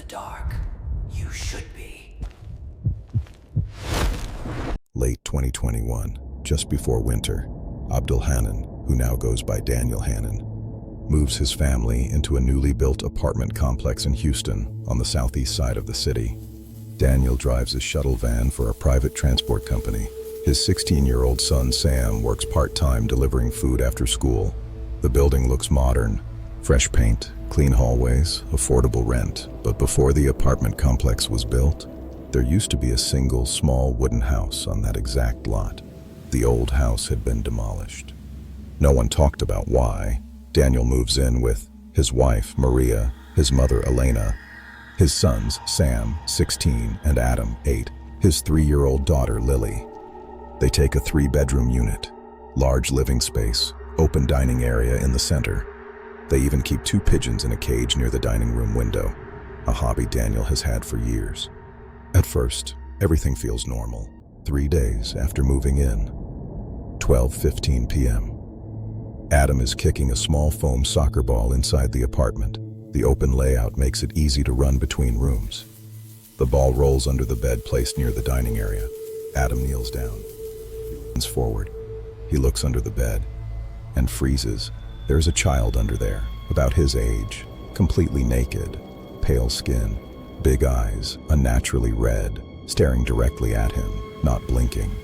dark. You should be. Late 2021, just before winter, Abdul Hannan, who now goes by Daniel Hannan, moves his family into a newly built apartment complex in Houston on the southeast side of the city. Daniel drives a shuttle van for a private transport company. His 16-year-old son Sam works part-time delivering food after school. The building looks modern, fresh paint, clean hallways, affordable rent. But before the apartment complex was built, there used to be a single small wooden house on that exact lot. The old house had been demolished. No one talked about why. Daniel moves in with his wife, Maria, his mother, Elena, his sons, Sam, 16, and Adam, 8, his 3-year-old daughter, Lily. They take a 3-bedroom unit, large living space, open dining area in the center. They even keep 2 pigeons in a cage near the dining room window, a hobby Daniel has had for years. At first, everything feels normal. 3 days after moving in, 12:15 p.m. Adam is kicking a small foam soccer ball inside the apartment. The open layout makes it easy to run between rooms. The ball rolls under the bed placed near the dining area. Adam kneels down. He runs forward. He looks under the bed and freezes. There's a child under there, about his age, completely naked, pale skin, big eyes, unnaturally red, staring directly at him, not blinking.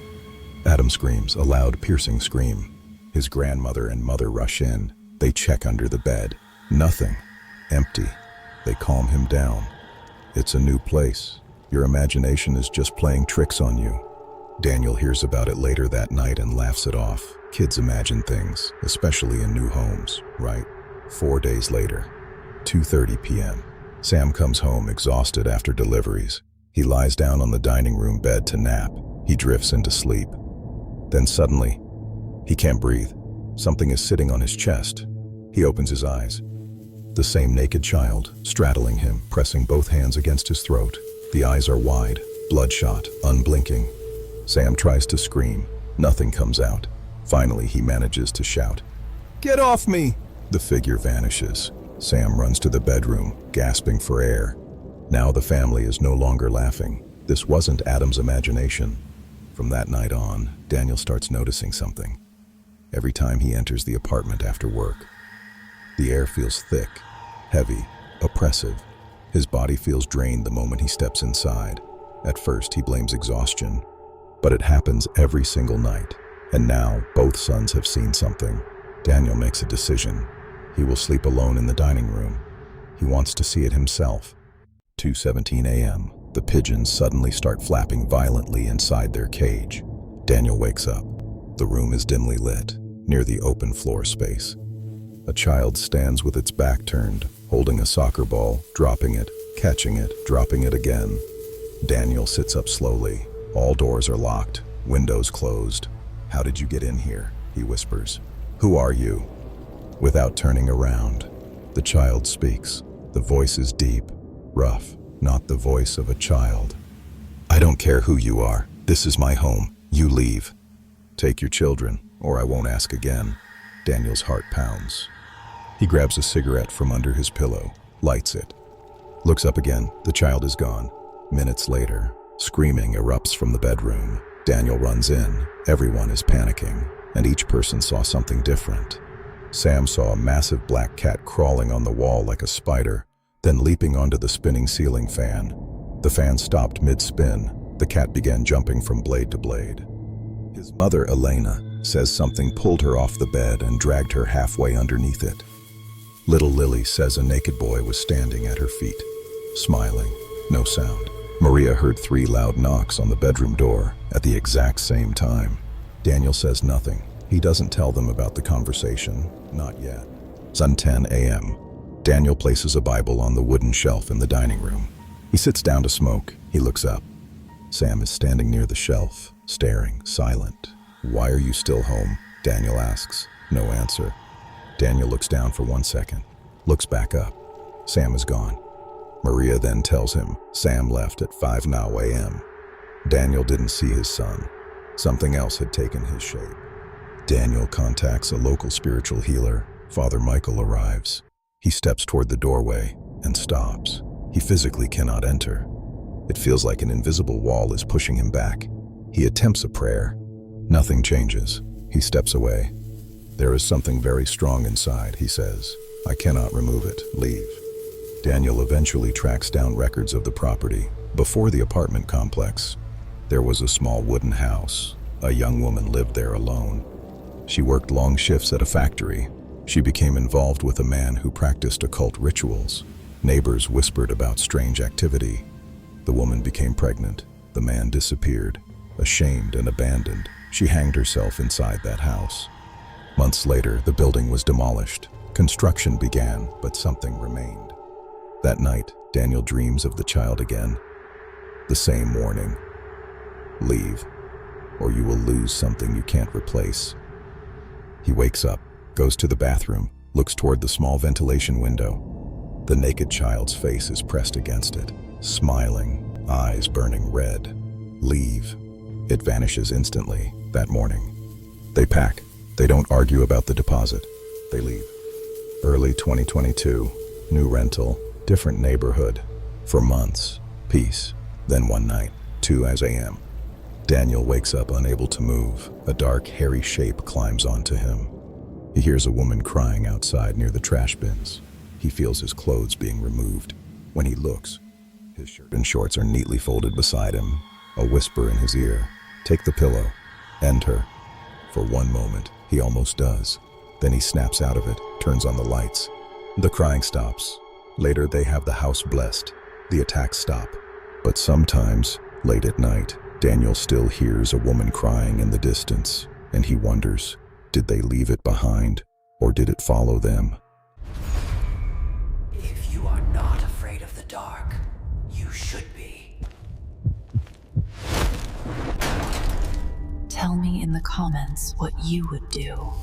Adam screams, a loud, piercing scream. His grandmother and mother rush in. They check under the bed. Nothing. Empty. They calm him down. It's a new place. Your imagination is just playing tricks on you. Daniel hears about it later that night and laughs it off. Kids imagine things, especially in new homes, right? 4 days later, 2:30 p.m. Sam comes home exhausted after deliveries. He lies down on the dining room bed to nap. He drifts into sleep. Then suddenly, he can't breathe. Something is sitting on his chest. He opens his eyes. The same naked child, straddling him, pressing both hands against his throat. The eyes are wide, bloodshot, unblinking. Sam tries to scream. Nothing comes out. Finally, he manages to shout, "Get off me!" The figure vanishes. Sam runs to the bedroom, gasping for air. Now the family is no longer laughing. This wasn't Adam's imagination. From that night on, Daniel starts noticing something. Every time he enters the apartment after work, the air feels thick, heavy, oppressive. His body feels drained the moment he steps inside. At first, he blames exhaustion, but it happens every single night. And now, both sons have seen something. Daniel makes a decision. He will sleep alone in the dining room. He wants to see it himself. 2:17 a.m. The pigeons suddenly start flapping violently inside their cage. Daniel wakes up. The room is dimly lit, near the open floor space. A child stands with its back turned, holding a soccer ball, dropping it, catching it, dropping it again. Daniel sits up slowly. All doors are locked, windows closed. "How did you get in here?" he whispers. "Who are you?" Without turning around, the child speaks. The voice is deep, rough, not the voice of a child. "I don't care who you are. This is my home. You leave. Take your children, or I won't ask again." Daniel's heart pounds. He grabs a cigarette from under his pillow, lights it. Looks up again. The child is gone. Minutes later, screaming erupts from the bedroom. Daniel runs in. Everyone is panicking, and each person saw something different. Sam saw a massive black cat crawling on the wall like a spider, then leaping onto the spinning ceiling fan. The fan stopped mid-spin. The cat began jumping from blade to blade. His mother, Elena, says something pulled her off the bed and dragged her halfway underneath it. Little Lily says a naked boy was standing at her feet, smiling. No sound. Maria heard 3 loud knocks on the bedroom door at the exact same time. Daniel says nothing. He doesn't tell them about the conversation, not yet. 10 a.m. Daniel places a Bible on the wooden shelf in the dining room. He sits down to smoke. He looks up. Sam is standing near the shelf, staring, silent. "Why are you still home?" Daniel asks. No answer. Daniel looks down for 1 second, looks back up. Sam is gone. Maria then tells him Sam left at 5 now a.m. Daniel didn't see his son. Something else had taken his shape. Daniel contacts a local spiritual healer. Father Michael arrives. He steps toward the doorway and stops. He physically cannot enter. It feels like an invisible wall is pushing him back. He attempts a prayer. Nothing changes. He steps away. There is something very strong inside, he says. I cannot remove it. Leave. Daniel eventually tracks down records of the property. Before the apartment complex, there was a small wooden house. A young woman lived there alone. She worked long shifts at a factory. She became involved with a man who practiced occult rituals. Neighbors whispered about strange activity. The woman became pregnant. The man disappeared. Ashamed and abandoned, she hanged herself inside that house. Months later, the building was demolished. Construction began, but something remained. That night, Daniel dreams of the child again. The same warning. Leave, or you will lose something you can't replace. He wakes up, goes to the bathroom, looks toward the small ventilation window. The naked child's face is pressed against it, smiling, eyes burning red. Leave. It vanishes instantly that morning. They pack. They don't argue about the deposit. They leave. Early 2022, new rental, different neighborhood. For months, peace. Then one night, 2 a.m. Daniel wakes up unable to move. A dark, hairy shape climbs onto him. He hears a woman crying outside near the trash bins. He feels his clothes being removed. When he looks, his shirt and shorts are neatly folded beside him. A whisper in his ear. Take the pillow. End her. For one moment, he almost does. Then he snaps out of it, turns on the lights. The crying stops. Later, they have the house blessed. The attacks stop. But sometimes, late at night, Daniel still hears a woman crying in the distance, and he wonders, did they leave it behind, or did it follow them? If you are not afraid of the dark, you should be. Tell me in the comments what you would do.